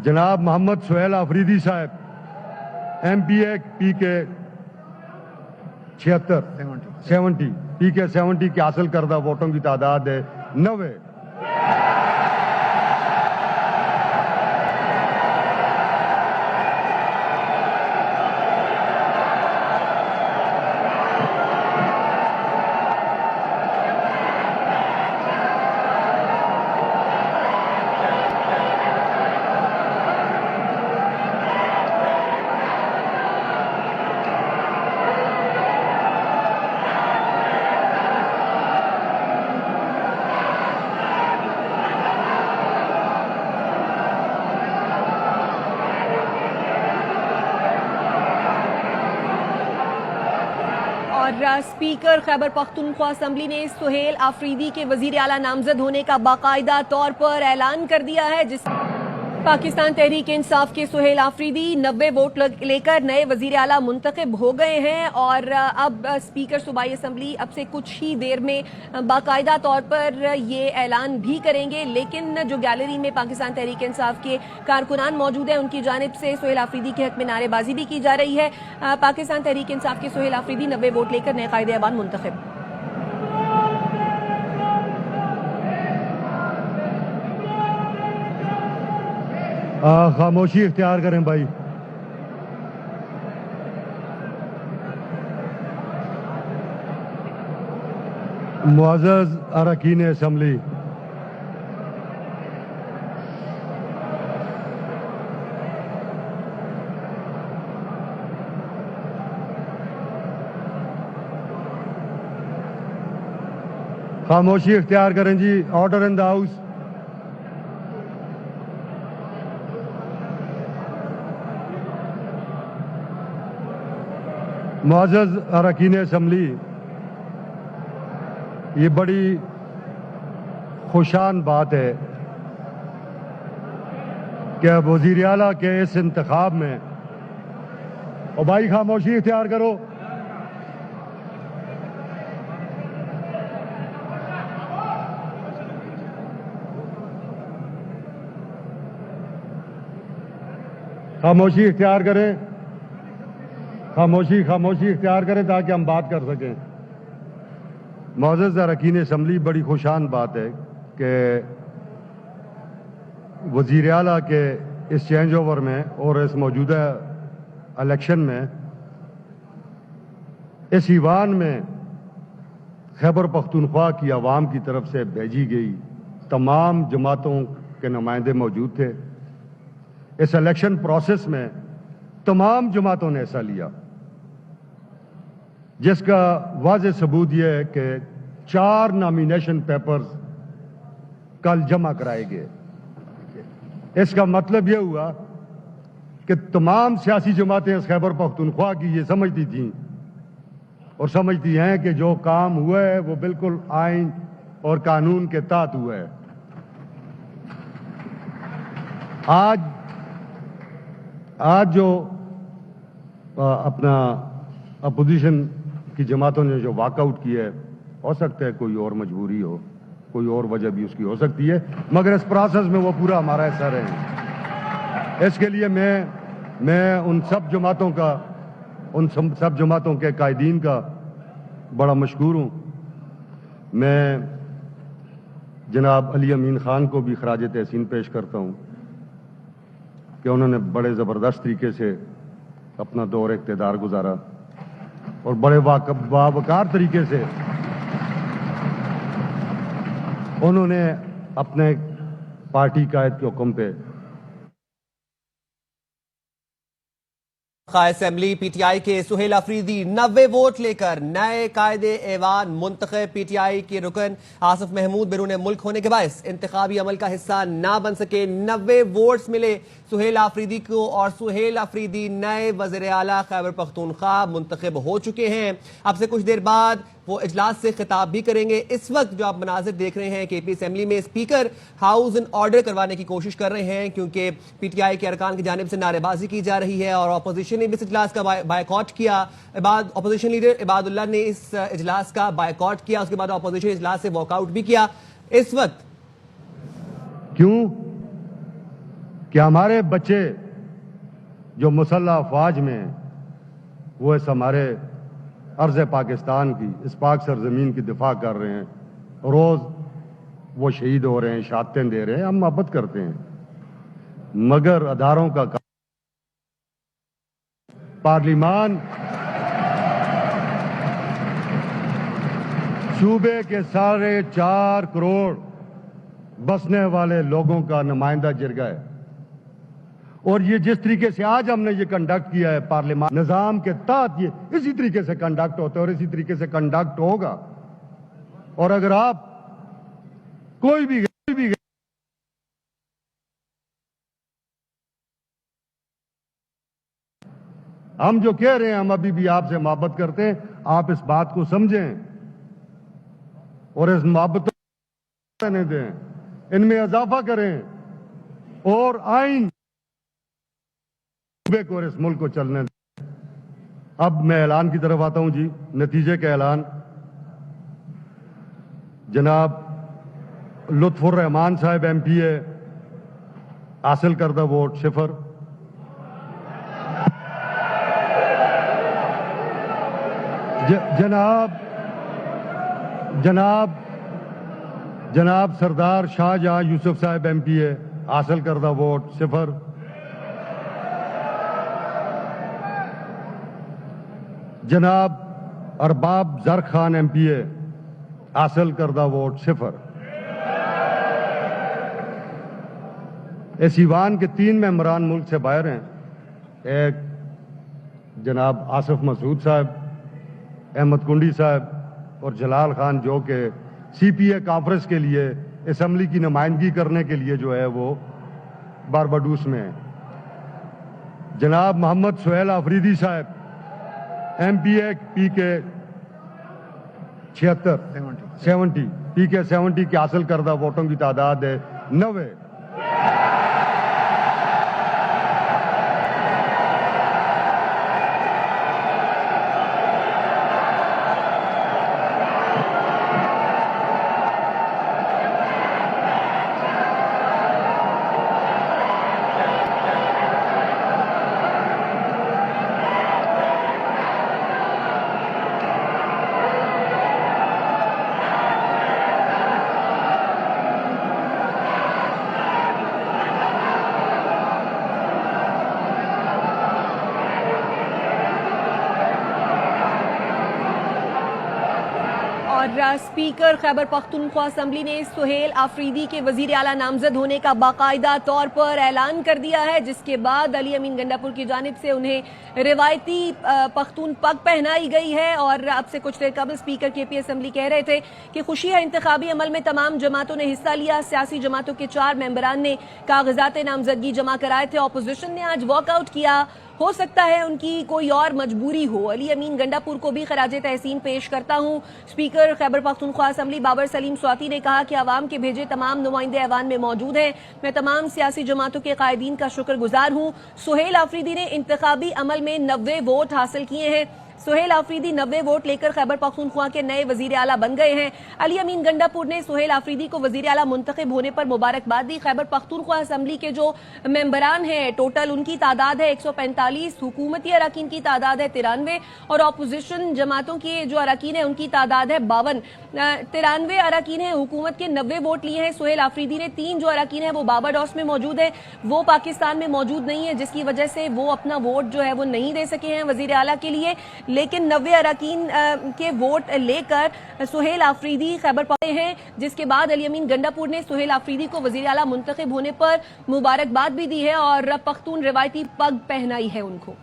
جناب محمد سہیل آفریدی صاحب MP پی کے 70 پی کے 70 کی حاصل کردہ ووٹوں کی تعداد ہے 90۔ اسپیکر خیبر پختونخوا اسمبلی نے سہیل آفریدی کے وزیر اعلیٰ نامزد ہونے کا باقاعدہ طور پر اعلان کر دیا ہے، جس پاکستان تحریک انصاف کے سہیل آفریدی 90 ووٹ لے کر نئے وزیر اعلیٰ منتخب ہو گئے ہیں، اور اب اسپیکر صوبائی اسمبلی اب سے کچھ ہی دیر میں باقاعدہ طور پر یہ اعلان بھی کریں گے۔ لیکن جو گیلری میں پاکستان تحریک انصاف کے کارکنان موجود ہیں، ان کی جانب سے سہیل آفریدی کے حق میں نعرے بازی بھی کی جا رہی ہے۔ پاکستان تحریک انصاف کے سہیل آفریدی 90 ووٹ لے کر نئے قائد ایوان منتخب۔ خاموشی اختیار کریں بھائی۔ معزز اراکین اسمبلی، خاموشی اختیار کریں جی۔ Order in the house. معزز اراکین اسمبلی، یہ بڑی خوشان بات ہے کہ وزیر اعلیٰ کے اس انتخاب میں، اور بھائی خاموشی اختیار کرو، خاموشی اختیار کریں، خاموشی اختیار کریں تاکہ ہم بات کر سکیں۔ معزز اراکین اسمبلی، بڑی خوشان بات ہے کہ وزیر اعلیٰ کے اس چینج اوور میں اور اس موجودہ الیکشن میں اس ایوان میں خیبر پختونخوا کی عوام کی طرف سے بھیجی گئی تمام جماعتوں کے نمائندے موجود تھے۔ اس الیکشن پروسیس میں تمام جماعتوں نے حصہ لیا، جس کا واضح ثبوت یہ ہے کہ 4 نامینیشن پیپرز کل جمع کرائے گئے۔ اس کا مطلب یہ ہوا کہ تمام سیاسی جماعتیں اس خیبر پختونخوا کی یہ سمجھتی تھیں اور سمجھتی ہیں کہ جو کام ہوا ہے وہ بالکل آئین اور قانون کے تحت ہوا ہے۔ آج جو اپنا اپوزیشن کی جماعتوں نے جو واک آؤٹ کیا ہے، ہو سکتا ہے کوئی اور مجبوری ہو، کوئی اور وجہ بھی اس کی ہو سکتی ہے، مگر اس پروسیس میں وہ پورا ہمارا حصہ رہے ہیں۔ اس کے لیے میں ان سب جماعتوں کے قائدین کا بڑا مشکور ہوں۔ میں جناب علی امین خان کو بھی خراج تحسین پیش کرتا ہوں کہ انہوں نے بڑے زبردست طریقے سے اپنا دور اقتدار گزارا اور بڑے باوقار طریقے سے انہوں نے اپنے پارٹی قائد کے حکم پہ اسمبلی پی ٹی آئی کے سہیل آفریدی 90 ووٹ لے کر نئے قائد ایوان منتخب۔ پی ٹی آئی کے رکن آصف محمود بیرون ملک ہونے کے باعث انتخابی عمل کا حصہ نہ بن سکے۔ 90 ووٹس ملے سہیل آفریدی کو اور سہیل آفریدی نئے وزیر اعلیٰ خیبر پختونخوا منتخب ہو چکے ہیں۔ اب سے کچھ دیر بعد وہ اجلاس سے خطاب بھی کریں گے۔ اس وقت جو آپ مناظر دیکھ رہے ہیں کہ پی اسمبلی میں اسپیکر ہاؤس ان آرڈر کروانے کی کوشش کر رہے ہیں، کیونکہ پی ٹی آئی کے ارکان کی جانب سے نعرے بازی کی جا رہی ہے اور اپوزیشن نے بھی اس اجلاس کا بائیکاٹ کیا۔ اپوزیشن لیڈر عباد اللہ نے اس اجلاس کا بائیکاٹ کیا، اس کے بعد اپوزیشن اجلاس سے واک آؤٹ بھی کیا۔ اس وقت کہ ہمارے بچے جو مسلح افواج میں ہیں وہ اس ہمارے ارض پاکستان کی اس پاک سرزمین کی دفاع کر رہے ہیں, روز وہ شہید ہو رہے ہیں, شہادتیں دے رہے ہیں, ہم محبت کرتے ہیں, مگر اداروں کا پارلیمان صوبے کے 4.5 کروڑ بسنے والے لوگوں کا نمائندہ جرگہ ہے, اور یہ جس طریقے سے آج ہم نے یہ کنڈکٹ کیا ہے پارلیمان نظام کے تحت یہ اسی طریقے سے کنڈکٹ ہوتا ہے اور اسی طریقے سے کنڈکٹ ہوگا. اور اگر آپ کوئی بھی ہم جو کہہ رہے ہیں, ہم ابھی بھی آپ سے محبت کرتے ہیں, آپ اس بات کو سمجھیں اور اس محبت کو نہیں دیں, ان میں اضافہ کریں اور آئین کو اور اس ملک کو چلنے دیں. اب میں اعلان کی طرف آتا ہوں جی, نتیجے کا اعلان. جناب لطف الرحمان صاحب ایم پی اے, حاصل کردہ ووٹ 0. جناب سردار شاہ جہاں یوسف صاحب ایم پی اے, حاصل کردہ ووٹ 0. جناب ارباب زر خان ایم پی اے, حاصل کردہ ووٹ 0. اس ایوان کے 3 ممبران ملک سے باہر ہیں. ایک جناب آصف مسعود صاحب, احمد کنڈی صاحب اور جلال خان, جو کہ سی پی اے کانفرنس کے لیے اسمبلی کی نمائندگی کرنے کے لیے جو ہے وہ بارباڈوس میں ہیں. جناب محمد سہیل آفریدی صاحب ایم پی اے پی کے 70 پی کے 70 کے حاصل کردہ ووٹوں کی تعداد ہے 90. اور اسپیکر خیبر پختونخوا اسمبلی نے سہیل آفریدی کے وزیر اعلیٰ نامزد ہونے کا باقاعدہ طور پر اعلان کر دیا ہے, جس کے بعد علی امین گنڈاپور کی جانب سے انہیں روایتی پختون پگ پہنائی گئی ہے. اور اب سے کچھ دیر قبل اسپیکر کے پی اسمبلی کہہ رہے تھے کہ خوشی ہے انتخابی عمل میں تمام جماعتوں نے حصہ لیا. سیاسی جماعتوں کے 4 ممبران نے کاغذات نامزدگی جمع کرائے تھے. اپوزیشن نے آج واک آؤٹ کیا, ہو سکتا ہے ان کی کوئی اور مجبوری ہو. علی امین گنڈاپور کو بھی خراج تحسین پیش کرتا ہوں. اسپیکر خیبر پختونخوا اسمبلی بابر سلیم سواتی نے کہا کہ عوام کے بھیجے تمام نمائندے ایوان میں موجود ہیں. میں تمام سیاسی جماعتوں کے قائدین کا شکر گزار ہوں. سہیل آفریدی نے انتخابی عمل میں 90 ووٹ حاصل کیے ہیں. سہیل آفریدی 90 ووٹ لے کر خیبر پختونخوا کے نئے وزیر اعلیٰ بن گئے ہیں. علی امین گنڈاپور نے سہیل آفریدی کو وزیر اعلیٰ منتخب ہونے پر مبارکباد دی. خیبر پختونخوا اسمبلی کے جو ممبران ہیں ٹوٹل ان کی تعداد ہے 145, حکومتی اراکین کی تعداد ہے 93 اور اپوزیشن جماعتوں کے جو اراکین ہیں ان کی تعداد ہے 52. 93 اراکین ہیں, حکومت کے 90 ووٹ لیے ہیں. سہیل آفریدی نے 3 جو اراکین ہیں وہ بارباڈوس میں موجود ہیں, وہ پاکستان میں موجود نہیں ہے, جس کی وجہ سے وہ اپنا ووٹ جو ہے وہ نہیں دے سکے ہیں وزیر اعلیٰ کے لیے. لیکن 90 اراکین کے ووٹ لے کر سہیل آفریدی خیبر پاتے ہیں, جس کے بعد علی امین گنڈاپور نے سہیل آفریدی کو وزیر اعلیٰ منتخب ہونے پر مبارکباد بھی دی ہے اور پختون روایتی پگ پہنائی ہے ان کو.